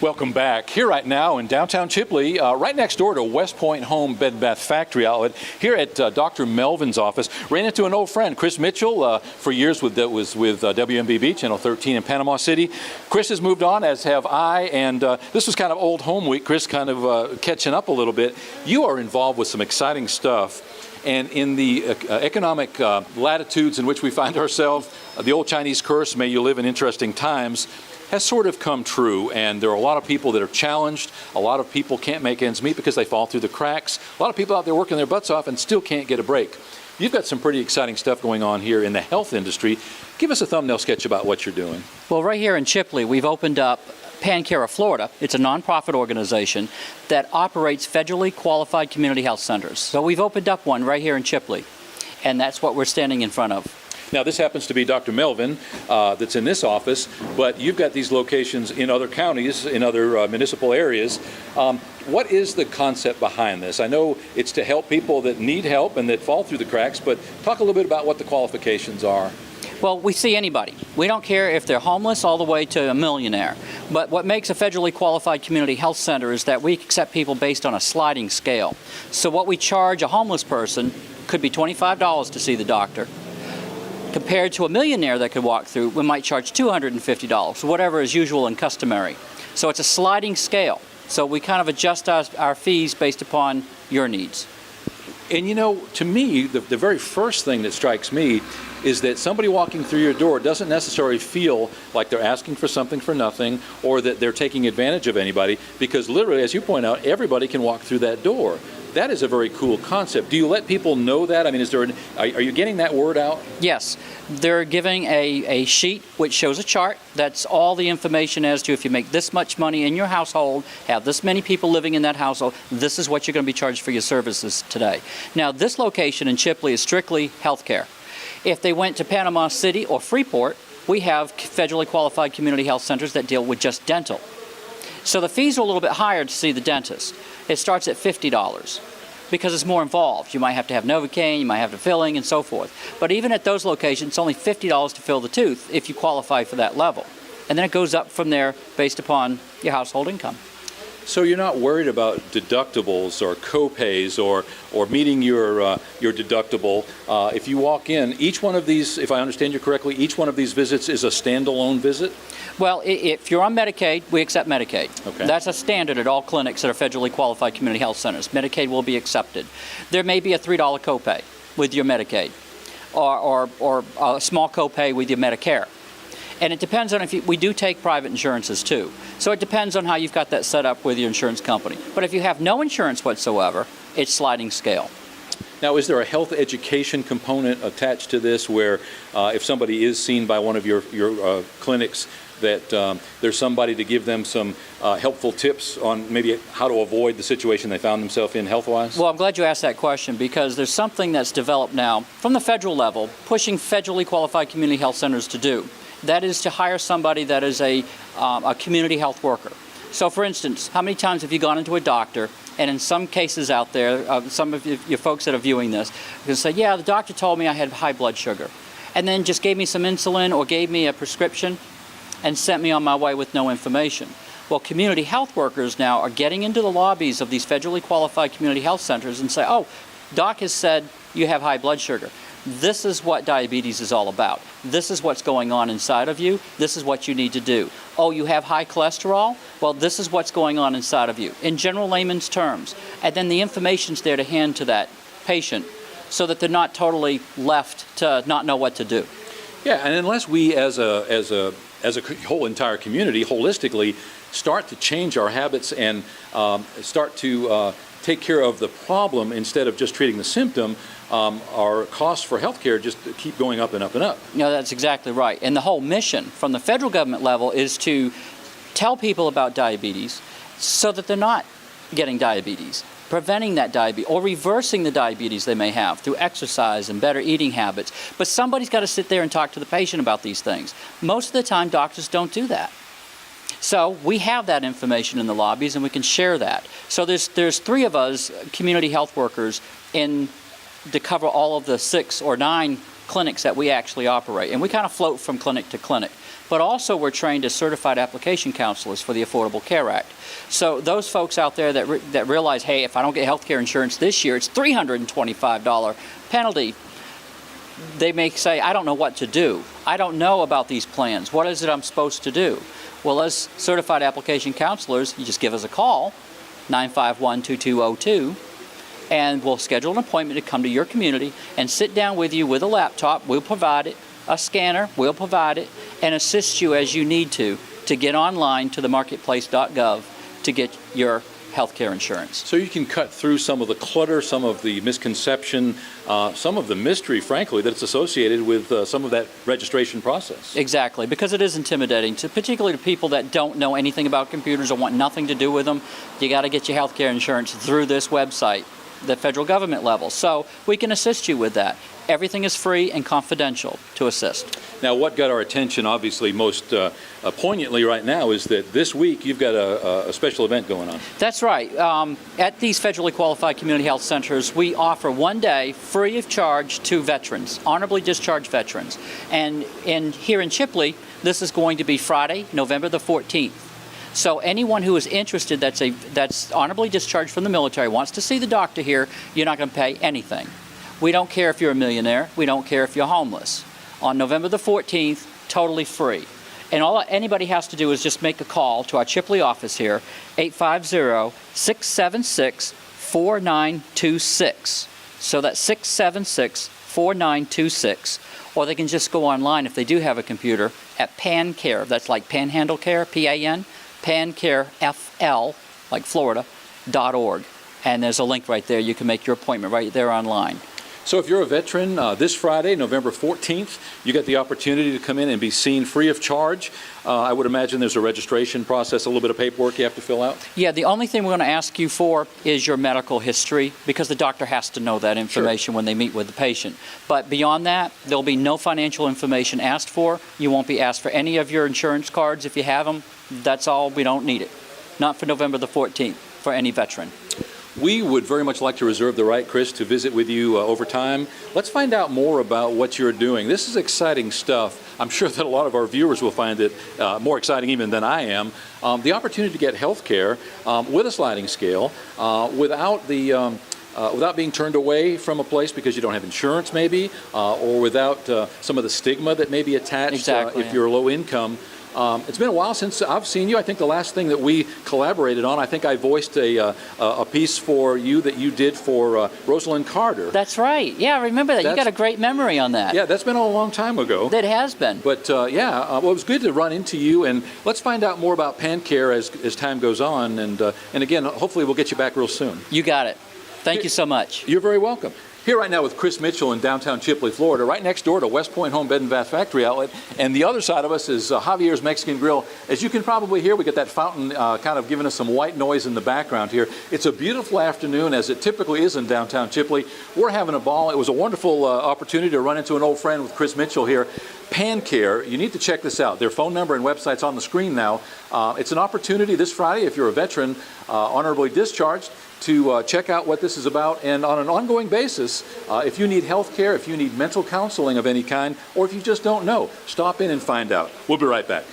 Welcome back. Here right now in downtown Chipley, right next door to West Point Home Bed Bath Factory Outlet, here at Dr. Melvin's office. Ran into an old friend, Chris Mitchell, for years was with WMBB, Channel 13 in Panama City. Chris has moved on, as have I, and this was kind of old home week. Chris kind of catching up a little bit. You are involved with some exciting stuff. And in the economic latitudes in which we find ourselves, the old Chinese curse, may you live in interesting times, has sort of come true, and there are a lot of people that are challenged. A lot of people can't make ends meet because they fall through the cracks. A lot of people out there working their butts off and still can't get a break. You've got some pretty exciting stuff going on here in the health industry. Give us a thumbnail sketch about what you're doing. Well, right here in Chipley, we've opened up PanCare of Florida. It's a nonprofit organization that operates federally qualified community health centers. So we've opened up one right here in Chipley, and that's what we're standing in front of. Now, this happens to be Dr. Melvin that's in this office, but you've got these locations in other counties, in other municipal areas. What is the concept behind this? I know it's to help people that need help and that fall through the cracks, but talk a little bit about what the qualifications are. Well, we see anybody. We don't care if they're homeless all the way to a millionaire. But what makes a federally qualified community health center is that we accept people based on a sliding scale. So what we charge a homeless person could be $25 to see the doctor. Compared to a millionaire that could walk through, we might charge $250, whatever is usual and customary. So it's a sliding scale. So we kind of adjust our fees based upon your needs. And you know, to me, the very first thing that strikes me is that somebody walking through your door doesn't necessarily feel like they're asking for something for nothing or that they're taking advantage of anybody, because literally, as you point out, everybody can walk through that door. That is a very cool concept. Do you let people know that? I mean, are you getting that word out? Yes. They're giving a sheet which shows a chart. That's all the information as to if you make this much money in your household, have this many people living in that household, this is what you're going to be charged for your services today. Now, this location in Chipley is strictly healthcare. If they went to Panama City or Freeport, we have federally qualified community health centers that deal with just dental. So the fees are a little bit higher to see the dentist. It starts at $50 because it's more involved. You might have to have Novocaine, you might have the filling, and so forth. But even at those locations, it's only $50 to fill the tooth if you qualify for that level. And then it goes up from there based upon your household income. So you're not worried about deductibles or co-pays or meeting your deductible. If you walk in, each one of these, if I understand you correctly, each one of these visits is a standalone visit? Well, if you're on Medicaid, we accept Medicaid. Okay. That's a standard at all clinics that are federally qualified community health centers. Medicaid will be accepted. There may be a $3 copay with your Medicaid or a small copay with your Medicare. And it depends on we do take private insurances too. So it depends on how you've got that set up with your insurance company. But if you have no insurance whatsoever, it's sliding scale. Now, is there a health education component attached to this where if somebody is seen by one of your clinics, that there's somebody to give them some helpful tips on maybe how to avoid the situation they found themselves in health-wise? Well, I'm glad you asked that question, because there's something that's developed now from the federal level, pushing federally qualified community health centers to do. That is to hire somebody that is a community health worker. So for instance, how many times have you gone into a doctor, and in some cases out there, some of your folks that are viewing this, can say, yeah, the doctor told me I had high blood sugar, and then just gave me some insulin or gave me a prescription and sent me on my way with no information. Well, community health workers now are getting into the lobbies of these federally qualified community health centers and say, oh, doc has said you have high blood sugar. This is what diabetes is all about. This is what's going on inside of you. This is what you need to do. Oh, you have high cholesterol? Well, this is what's going on inside of you, in general layman's terms. And then the information's there to hand to that patient so that they're not totally left to not know what to do. Yeah, and unless we as a whole entire community holistically start to change our habits and start to take care of the problem instead of just treating the symptom, our costs for healthcare just keep going up and up and up. No, that's exactly right. And the whole mission from the federal government level is to tell people about diabetes so that they're not getting diabetes, preventing that diabetes or reversing the diabetes they may have through exercise and better eating habits. But somebody's got to sit there and talk to the patient about these things. Most of the time, doctors don't do that. So we have that information in the lobbies, and we can share that. So there's 3 of us community health workers to cover all of the 6 or 9 clinics that we actually operate. And we kind of float from clinic to clinic. but also we're trained as certified application counselors for the Affordable Care Act. So those folks out there that realize, hey, if I don't get health care insurance this year, it's $325 penalty. They may say, I don't know what to do. I don't know about these plans. What is it I'm supposed to do? Well, as certified application counselors, you just give us a call, 951-2202, and we'll schedule an appointment to come to your community and sit down with you with a laptop. We'll provide it, a scanner, we'll provide it, and assist you as you need to get online to the marketplace.gov to get your health care insurance. So you can cut through some of the clutter, some of the misconception, some of the mystery, frankly, that's associated with some of that registration process. Exactly, because it is intimidating, particularly to people that don't know anything about computers or want nothing to do with them. You got to get your health care insurance through this website, the federal government level. So we can assist you with that. Everything is free and confidential to assist. Now, what got our attention, obviously, most poignantly right now is that this week you've got a special event going on. That's right. At these federally qualified community health centers, we offer one day free of charge to veterans, honorably discharged veterans. And here in Chipley, this is going to be Friday, November the 14th. So anyone who is interested that's honorably discharged from the military, wants to see the doctor here, you're not going to pay anything. We don't care if you're a millionaire. We don't care if you're homeless. On November the 14th, totally free. And all anybody has to do is just make a call to our Chipley office here, 850-676-4926. So that's 676-4926. Or they can just go online, if they do have a computer, at PanCare. That's like Panhandle Care, P-A-N, PanCareFL, like Florida.org. And there's a link right there. You can make your appointment right there online. So if you're a veteran, this Friday, November 14th, you get the opportunity to come in and be seen free of charge. I would imagine there's a registration process, a little bit of paperwork you have to fill out? Yeah, the only thing we're going to ask you for is your medical history, because the doctor has to know that information when they meet with the patient. But beyond that, there'll be no financial information asked for. You won't be asked for any of your insurance cards if you have them. That's all. We don't need it. Not for November the 14th for any veteran. We would very much like to reserve the right, Chris, to visit with you over time. Let's find out more about what you're doing. This is exciting stuff. I'm sure that a lot of our viewers will find it more exciting even than I am. The opportunity to get health care with a sliding scale without being turned away from a place because you don't have insurance maybe, or without some of the stigma that may be attached if you're low income. It's been a while since I've seen you. I think the last thing that we collaborated on, I think I voiced a piece for you that you did for Rosalind Carter. That's right. Yeah, I remember that. You got a great memory on that. Yeah, that's been a long time ago. That has been. But well, it was good to run into you, and let's find out more about PanCare as time goes on. And again, hopefully we'll get you back real soon. You got it. Thank you so much. You're very welcome. Here right now with Chris Mitchell in downtown Chipley, Florida, right next door to West Point Home Bed and Bath Factory Outlet. And the other side of us is Javier's Mexican Grill. As you can probably hear, we got that fountain kind of giving us some white noise in the background here. It's a beautiful afternoon, as it typically is in downtown Chipley. We're having a ball. It was a wonderful opportunity to run into an old friend with Chris Mitchell here. PanCare, you need to check this out. Their phone number and website's on the screen now. It's an opportunity this Friday, if you're a veteran, honorably discharged, to check out what this is about, and on an ongoing basis, if you need health care, if you need mental counseling of any kind, or if you just don't know, stop in and find out. We'll be right back.